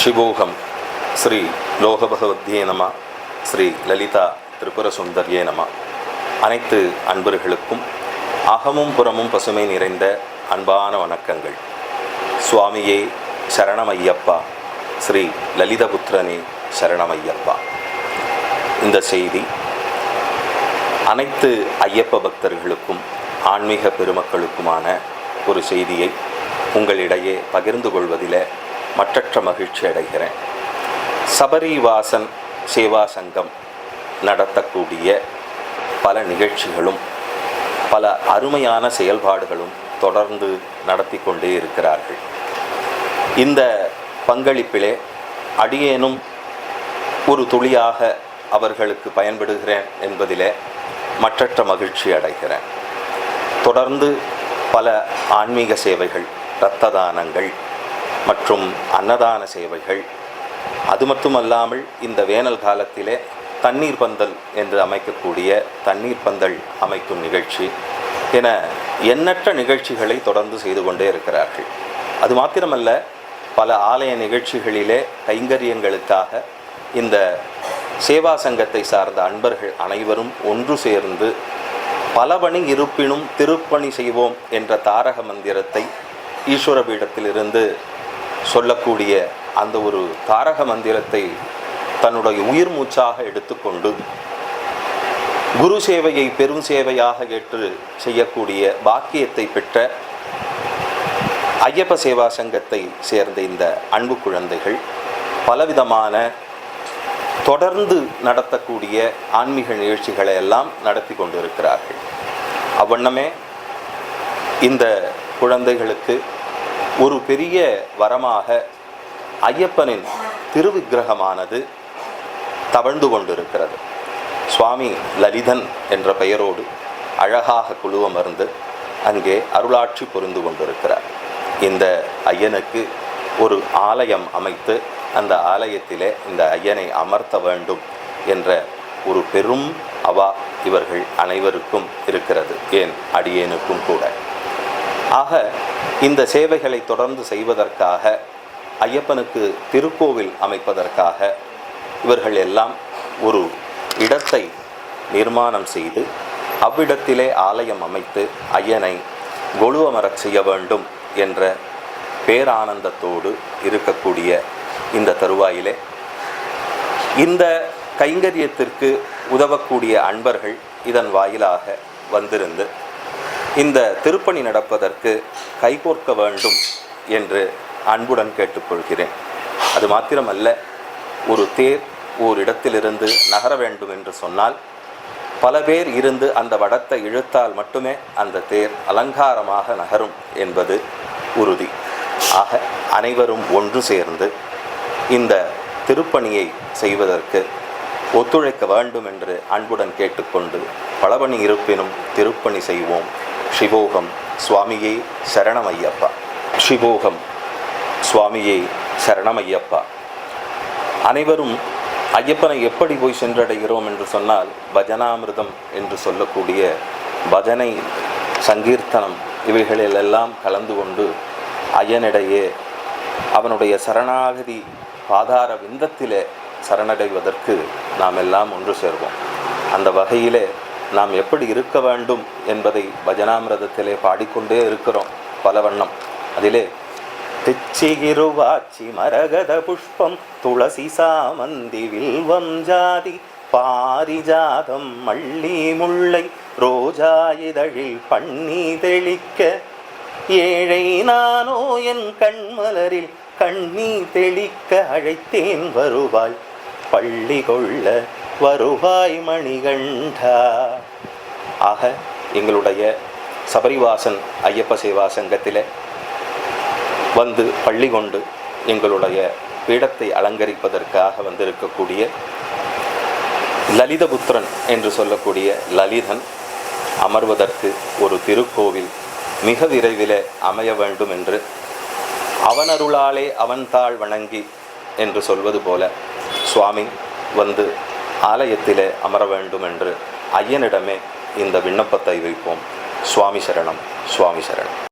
சிவோகம் ஸ்ரீ லோகபகவத்யே நம. ஸ்ரீ லலிதா திரிபுர சுந்தர்யே நம. அனைத்து அன்பர்களுக்கும் அகமும் புறமும் பசுமை நிறைந்த அன்பான வணக்கங்கள். சுவாமியே சரணமையப்பா, ஸ்ரீ லலிதபுத்திரனே சரணமையப்பா. இந்த செய்தி அனைத்து ஐயப்ப பக்தர்களுக்கும் ஆன்மீக பெருமக்களுக்குமான ஒரு செய்தியை உங்களிடையே பகிர்ந்து கொள்வதில் மற்றற்ற மகிழ்ச்சி அடைகிறேன். சபரிவாசன் சேவா சங்கம் நடத்தக்கூடிய பல நிகழ்ச்சிகளும் பல அருமையான செயல்பாடுகளும் தொடர்ந்து நடத்தி கொண்டே இருக்கிறார்கள். இந்த பங்களிப்பிலே அடியேனும் ஒரு துளியாக அவர்களுக்கு பயன்படுகிறேன் என்பதிலே மற்றற்ற மகிழ்ச்சி அடைகிறேன். தொடர்ந்து பல ஆன்மீக சேவைகள், இரத்த தானங்கள் மற்றும் அன்னதான சேவைகள், அது மட்டுமல்லாமல் இந்த வேனல் காலத்திலே தண்ணீர் பந்தல் என்று அமைக்கக்கூடிய தண்ணீர் பந்தல் அமைக்கும் நிகழ்ச்சி என எண்ணற்ற நிகழ்ச்சிகளை தொடர்ந்து செய்து கொண்டே இருக்கிறார்கள். அது மாத்திரமல்ல, பல ஆலய நிகழ்ச்சிகளிலே கைங்கரியங்களுக்காக இந்த சேவா சங்கத்தை சார்ந்த அன்பர்கள் அனைவரும் ஒன்று சேர்ந்து பல பணி இருப்பினும் திருப்பணி செய்வோம் என்ற தாரக மந்திரத்தை ஈஸ்வர பீடத்திலிருந்து சொல்லக்கூடிய அந்த ஒரு தாரக மந்திரத்தை தன்னுடைய உயிர் மூச்சாக எடுத்துக்கொண்டு குரு சேவையை பெரும் சேவையாக ஏற்று செய்யக்கூடிய பாக்கியத்தை பெற்ற ஐயப்ப சேவா சங்கத்தை சேர்ந்த இந்த அன்பு குழந்தைகள் பலவிதமான தொடர்ந்து நடத்தக்கூடிய ஆன்மீக நிகழ்ச்சிகளை எல்லாம் நடத்தி கொண்டிருக்கிறார்கள். அவ்வண்ணமே இந்த குழந்தைகளுக்கு ஒரு பெரிய வரமாக ஐயப்பனின் திருவிக்கிரகமானது தவழ்ந்து கொண்டிருக்கிறது. சுவாமி லலிதன் என்ற பெயரோடு அழகாக குழுவமர்ந்து அங்கே அருளாட்சி புரிந்து கொண்டிருக்கிறார். இந்த ஐயனுக்கு ஒரு ஆலயம் அமைத்து அந்த ஆலயத்திலே இந்த ஐயனை அமர்த்த வேண்டும் என்ற ஒரு பெரும் அவா இவர்கள் அனைவருக்கும் இருக்கிறது, ஏன் அடியேனுக்கும் கூட. ஆக இந்த சேவைகளை தொடர்ந்து செய்வதற்காக, ஐயப்பனுக்கு திருக்கோவில் அமைப்பதற்காக இவர்கள் எல்லாம் ஒரு இடத்தை நிர்மாணம் செய்து அவ்விடத்திலே ஆலயம் அமைத்து ஐயனை கொலுவமரச் செய்ய வேண்டும் என்ற பேரானந்தத்தோடு இருக்கக்கூடிய இந்த தருவாயிலே இந்த கைங்கரியத்திற்கு உதவக்கூடிய அன்பர்கள் இதன் வாயிலாக வந்திருந்து இந்த திருப்பணி நடப்பதற்கு கைகோர்க்க வேண்டும் என்று அன்புடன் கேட்டுக்கொள்கிறேன். அது மாத்திரமல்ல, ஒரு தேர் ஓரிடத்திலிருந்து நகர வேண்டும் என்று சொன்னால் பல பேர் இருந்து அந்த வடத்தை இழுத்தால் மட்டுமே அந்த தேர் அலங்காரமாக நகரும் என்பது உறுதி. ஆக அனைவரும் ஒன்று சேர்ந்து இந்த திருப்பணியை செய்வதற்கு ஒத்துழைக்க வேண்டும் என்று அன்புடன் கேட்டுக்கொண்டு பலபணி இருப்பினும் திருப்பணி செய்வோம். சிவோகம் சுவாமியே சரணமையப்பா. சிவோகம் சுவாமியே சரணமையப்பா. அனைவரும் ஐயப்பனை எப்படி போய் சென்றடைகிறோம் என்று சொன்னால், பஜனாமிர்தம் என்று சொல்லக்கூடிய பஜனை, சங்கீர்த்தனம் இவைகளிலெல்லாம் கலந்து கொண்டு ஐயனிடையே அவனுடைய சரணாகதி பாதார விந்தத்திலே சரணடைவதற்கு நாம் எல்லாம் ஒன்று சேர்வோம். அந்த வகையிலே நாம் எப்படி இருக்க வேண்டும் என்பதை பஜனாமிரதத்திலே பாடிக்கொண்டே இருக்கிறோம் பல வண்ணம். அதிலே தெச்சிகிருவாச்சி மரகத புஷ்பம் துளசி சாமந்தி வில்வம் ஜாதி பாரிஜாதம் மல்லி முல்லை ரோஜா இதழில் பண்ணி தெளிக்க ஏழை நானோ என் கண்மலரில் கண்ணி தெளிக்க அழைத்தேன் வருவாய் பள்ளி கொள்ள வருவாய் மணிகண்டா. ஆக எங்களுடைய சபரிவாசன் ஐயப்ப சேவா சங்கத்திலே வந்து பள்ளி கொண்டு எங்களுடைய பீடத்தை அலங்கரிப்பதற்காக வந்திருக்கக்கூடிய லலிதபுத்திரன் என்று சொல்லக்கூடிய லலிதன் அமர்வதற்கு ஒரு திருக்கோவில் மிக விரைவிலே அமைய வேண்டும் என்று, அவனருளாலே அவன் தாள் வணங்கி என்று சொல்வது போல சுவாமி வந்து ஆலயத்திலே அமர வேண்டும் என்று ஐயனிடமே இந்த விண்ணப்பத்தை வைப்போம். சுவாமி சரணம், சுவாமி சரணம்.